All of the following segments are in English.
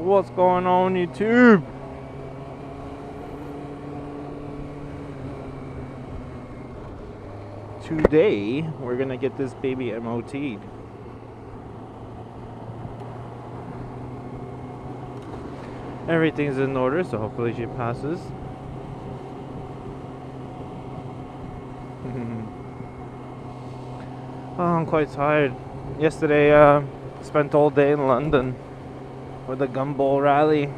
What's going on, YouTube? Today, we're gonna get this baby MOT'd. Everything's in order, so hopefully she passes. Oh, I'm quite tired. Yesterday, spent all day in London for the Gumball rally.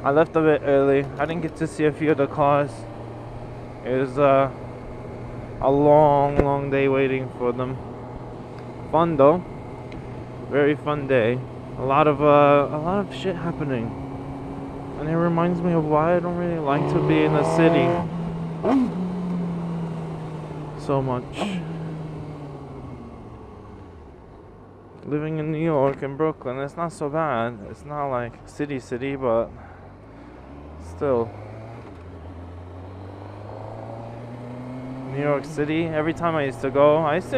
I left a bit early. I didn't get to see a few of the cars. It was a long day waiting for them. Fun though. Very fun day. A lot of shit happening. And it reminds me of why I don't really like to be in the city so much. Living in New York and Brooklyn, it's not so bad. It's not like city, but still. New York City, every time I used to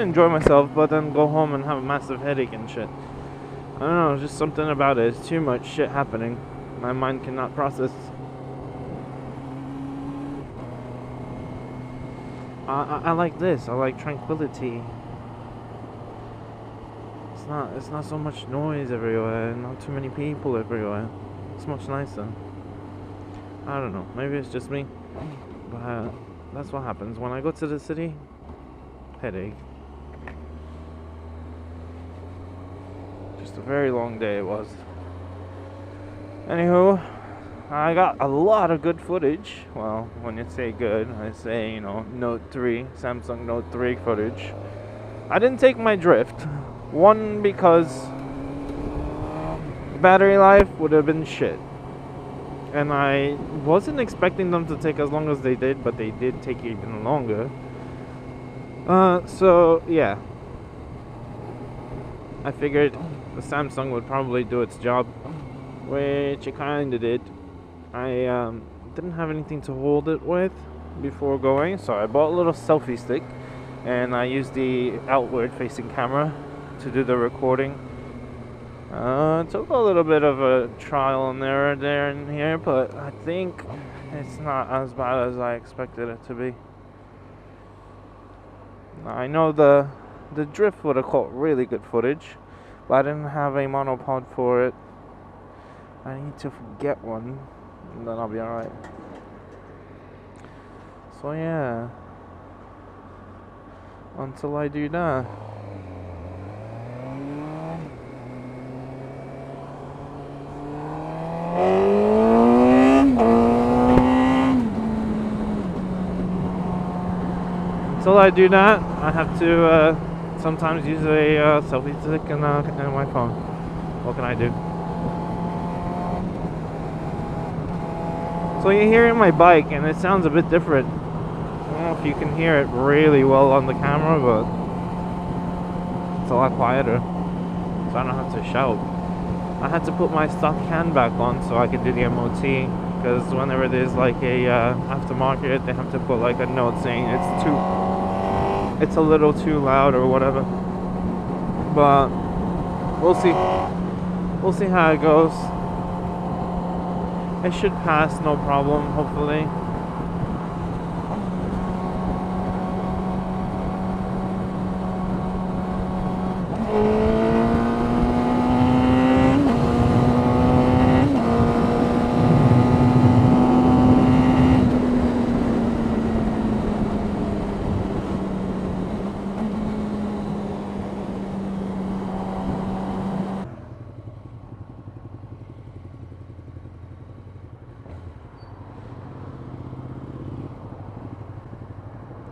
enjoy myself, but then go home and have a massive headache and shit. I don't know, just something about it. It's too much shit happening. My mind cannot process. I like this. I like tranquility. It's not so much noise everywhere, not too many people everywhere. It's much nicer. I don't know, maybe it's just me, but that's what happens when I go to the city. Headache. Just a very long day it was. Anywho, I got a lot of good footage. Well, when you say good, I say, Note 3, Samsung Note 3 footage. I didn't take my drift. One, because battery life would have been shit. And I wasn't expecting them to take as long as they did, but they did take even longer. So, yeah. I figured the Samsung would probably do its job, which it kinda did. I didn't have anything to hold it with before going, so I bought a little selfie stick, and I used the outward facing camera to do the recording. Took a little bit of a trial and error there and here, but I think it's not as bad as I expected it to be. I know the drift would have caught really good footage, but I didn't have a monopod for it. I need to get one, and then I'll be alright. So yeah, until I do that. Until I do that, I have to sometimes use a selfie stick and my phone. What can I do? So you're hearing my bike, and it sounds a bit different. I don't know if you can hear it really well on the camera, but it's a lot quieter, so I don't have to shout. I had to put my stock can back on so I could do the MOT, because whenever there's like a aftermarket, they have to put like a note saying it's a little too loud or whatever. But we'll see how it goes. It should pass no problem, hopefully.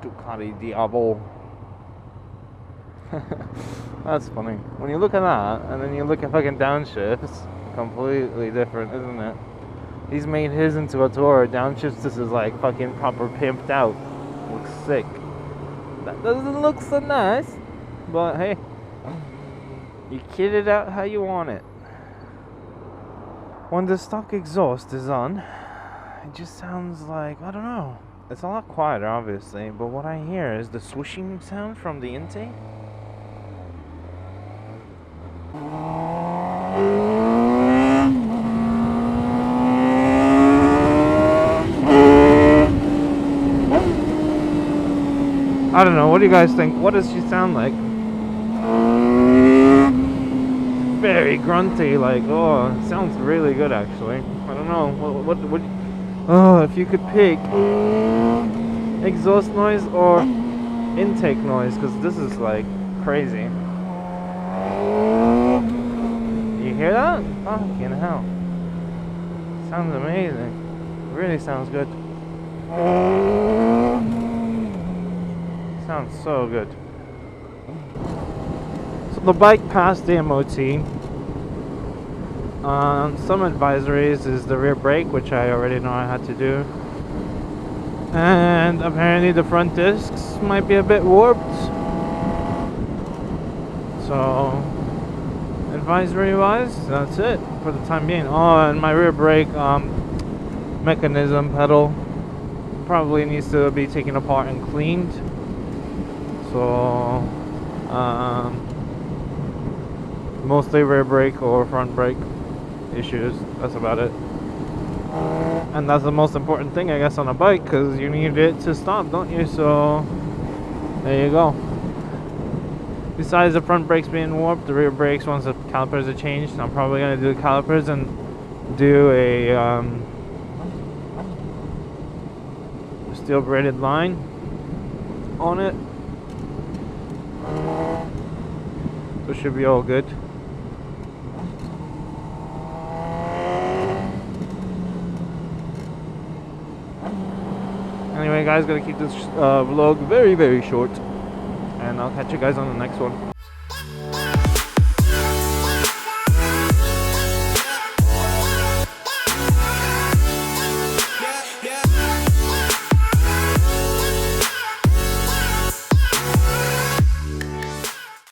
Ducati Diablo. That's funny. When you look at that, and then you look at fucking downshifts, completely different, isn't it? He's made his into a tour. Downshifts, this is like fucking proper pimped out. Looks sick. That doesn't look so nice, but hey, you kit it out how you want it. When the stock exhaust is on, it just sounds like, I don't know. It's a lot quieter, obviously, but what I hear is the swooshing sound from the intake. I don't know. What do you guys think? What does she sound like? Very grunty. Like, oh, it sounds really good actually. I don't know. What oh, if you could pick exhaust noise or intake noise, because this is like crazy. You hear that? Fucking hell. Sounds amazing. Really sounds good. Sounds so good. So the bike passed the MOT. Some advisories is the rear brake, which I already know I had to do. And apparently the front discs might be a bit warped. So advisory wise, that's it for the time being. Oh, and my rear brake mechanism pedal probably needs to be taken apart and cleaned. So mostly rear brake or front brake issues. That's about it. And that's the most important thing, I guess, on a bike, because you need it to stop, don't you? So there you go. Besides the front brakes being warped, the rear brakes, once the calipers are changed, I'm probably going to do the calipers and do a steel braided line on it. So it should be all good. Anyway guys, gonna keep this vlog very short, and I'll catch you guys on the next one.